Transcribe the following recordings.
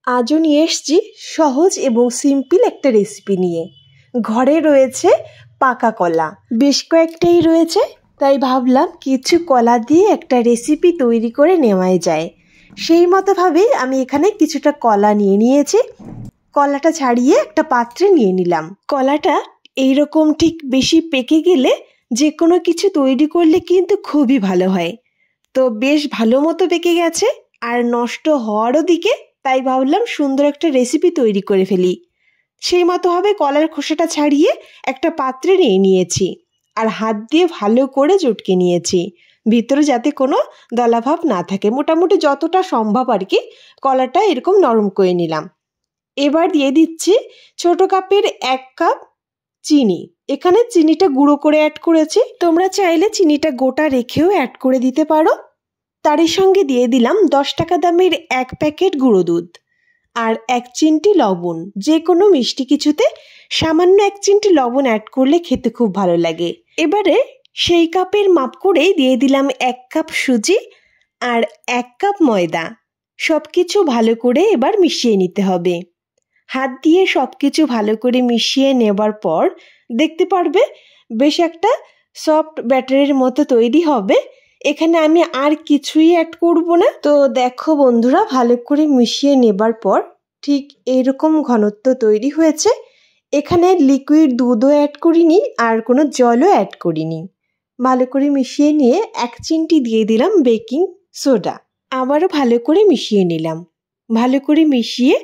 আজও নিয়ে এসেছি সহজ এবং সিম্পল একটা রেসিপি নিয়ে। ঘরে রয়েছে পাকা কলা, বেশ কয়েকটাই রয়েছে, তাই ভাবলাম কিছু কলা দিয়ে একটা রেসিপি তৈরি করে নেওয়াই যায়। সেই মতোভাবেই আমি এখানে কিছুটা কলা নিয়ে নিয়েছি। কলাটা ছাড়িয়ে একটা পাত্রে নিয়ে নিলাম। কলাটা এইরকম ঠিক বেশি পেকে গেলে যে কোনো কিছু তৈরি করলে কিন্তু খুবই ভালো হয়। তো বেশ ভালো মতো পেকে গেছে আর নষ্ট হওয়ারও দিকে, তাই ভাবলাম সুন্দর একটা রেসিপি তৈরি করে ফেলি। সেই মতোভাবে কলার খোসাটা ছাড়িয়ে একটা পাত্রে নিয়ে নিয়েছি আর হাত দিয়ে ভালো করে চটকে নিয়েছি, ভিতরে যাতে কোনো দলাভাব না থাকে। মোটামুটি যতটা সম্ভব আর কি কলাটা এরকম নরম করে নিলাম। এবার দিয়ে দিচ্ছি ছোট কাপের 1 কাপ চিনি। এখানে চিনিটা গুঁড়ো করে অ্যাড করেছি, তোমরা চাইলে চিনিটা গোটা রেখেও অ্যাড করে দিতে পারো। তারই সঙ্গে দিয়ে দিলাম 10 টাকা দামের 1 প্যাকেট গুঁড়ো দুধ আর 1 চিমটি লবণ। যে কোনো মিষ্টি কিছুতে সামান্য 1 চিমটি লবণ অ্যাড করলে খেতে খুব ভালো লাগে। এবারে সেই কাপের মাপ করেই দিয়ে দিলাম 1 কাপ সুজি আর 1 কাপ ময়দা। সব কিছু ভালো করে এবার মিশিয়ে নিতে হবে। হাত দিয়ে সব কিছু ভালো করে মিশিয়ে নেবার পর দেখতে পারবে বেশ একটা সফট ব্যাটারের মতো তৈরি হবে। এখানে আমি আর কিছুই অ্যাড করব না। তো দেখো বন্ধুরা, ভালো করে মিশিয়ে নেবার পর ঠিক এইরকম ঘনত্ব তৈরি হয়েছে। এখানে লিকুইড দুধও অ্যাড করিনি আর কোনো জলও অ্যাড করিনি। ভালো করে মিশিয়ে নিয়ে 1 চিমটি দিয়ে দিলাম বেকিং সোডা। আবারও ভালো করে মিশিয়ে নিলাম। ভালো করে মিশিয়ে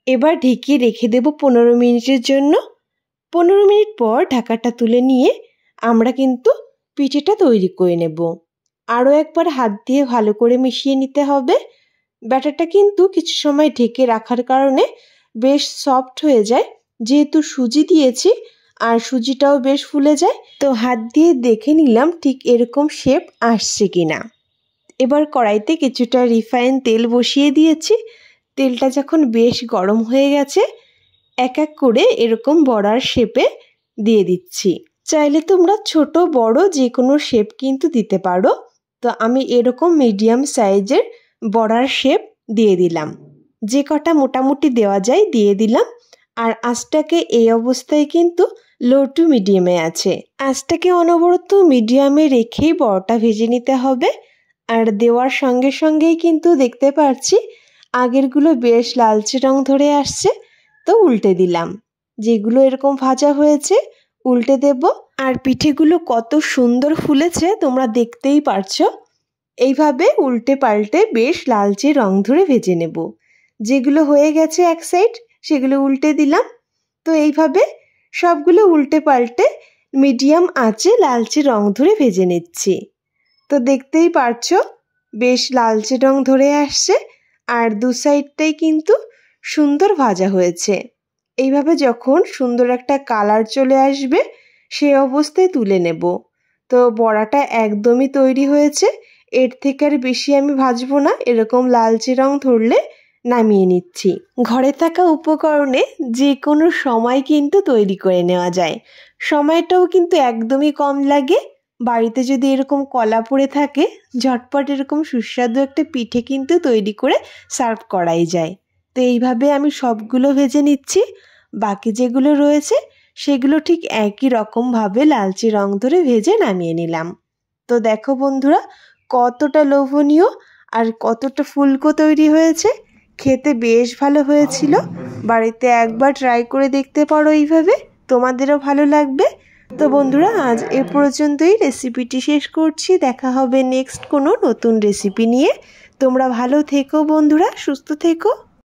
এবার ঢেকে রেখে দেব 15 মিনিটের জন্য। 15 মিনিট পর ঢাকাটা তুলে নিয়ে আমরা কিন্তু পিঠেটা তৈরি করে নেব। আরও একবার হাত দিয়ে ভালো করে মিশিয়ে নিতে হবে। ব্যাটারটা কিন্তু কিছু সময় ঢেকে রাখার কারণে বেশ সফট হয়ে যায়, যেহেতু সুজি দিয়েছি আর সুজিটাও বেশ ফুলে যায়। তো হাত দিয়ে দেখে নিলাম ঠিক এরকম শেপ আসছে কিনা। এবার কড়াইতে কিছুটা রিফাইন তেল বসিয়ে দিয়েছি। তেলটা যখন বেশ গরম হয়ে গেছে এক এক করে এরকম বড়ার শেপে দিয়ে দিচ্ছি। চাইলে তোমরা ছোট বড় যে কোনো শেপ কিন্তু দিতে পারো। তো আমি এরকম মিডিয়াম সাইজের বড়ার শেপ দিয়ে দিলাম। যে কটা মোটামুটি দেওয়া যায় দিয়ে দিলাম। আর আঁচটাকে এই অবস্থায় কিন্তু লো টু মিডিয়ামে আছে। আঁচটাকে অনবরত মিডিয়ামে রেখেই বড়টা ভেজে নিতে হবে। আর দেওয়ার সঙ্গে সঙ্গেই কিন্তু দেখতে পাচ্ছি আগেরগুলো বেশ লালচে রং ধরে আসছে। তো উল্টে দিলাম। যেগুলো এরকম ভাজা হয়েছে উল্টে দেব। আর পিঠেগুলো কত সুন্দর ফুলেছে তোমরা দেখতেই পারছো। এইভাবে উল্টে পাল্টে বেশ লালচে রং ধরে ভেজে নেব। যেগুলো হয়ে গেছে এক সাইড সেগুলো উল্টে দিলাম। তো এইভাবে সবগুলো উল্টে পাল্টে মিডিয়াম আঁচে লালচে রং ধরে ভেজে নিচ্ছি। তো দেখতেই পারছো বেশ লালচে রং ধরে আসছে আর দু সাইডটাই কিন্তু সুন্দর ভাজা হয়েছে। এইভাবে যখন সুন্দর একটা কালার চলে আসবে সেই অবস্থায় তুলে নেব। তো বড়াটা একদমই তৈরি হয়েছে। এর থেকে আর বেশি আমি ভাজবো না। এরকম লালচে রং ধরলে নামিয়ে নিচ্ছি। ঘরে থাকা উপকরণে যে কোনো সময় কিন্তু তৈরি করে নেওয়া যায়। সময়টাও কিন্তু একদমই কম লাগে। বাড়িতে যদি এরকম কলা পড়ে থাকে ঝটপট এরকম সুস্বাদু একটা পিঠে কিন্তু তৈরি করে সার্ভ করাই যায়। তো এইভাবে আমি সবগুলো ভেজে নিচ্ছি। বাকি যেগুলো রয়েছে সেগুলো ঠিক একই রকমভাবে লালচে রং ধরে ভেজে নামিয়ে নিলাম। তো দেখো বন্ধুরা কতটা লোভনীয় আর কতটা ফুলকো তৈরি হয়েছে। খেতে বেশ ভালো হয়েছিল। বাড়িতে একবার ট্রাই করে দেখতে পারো এইভাবে, তোমাদেরও ভালো লাগবে। তো বন্ধুরা আজ এ পর্যন্তই রেসিপিটি শেষ করছি। দেখা হবে নেক্সট কোনো নতুন রেসিপি নিয়ে। তোমরা ভালো থেকো বন্ধুরা, সুস্থ থেকো।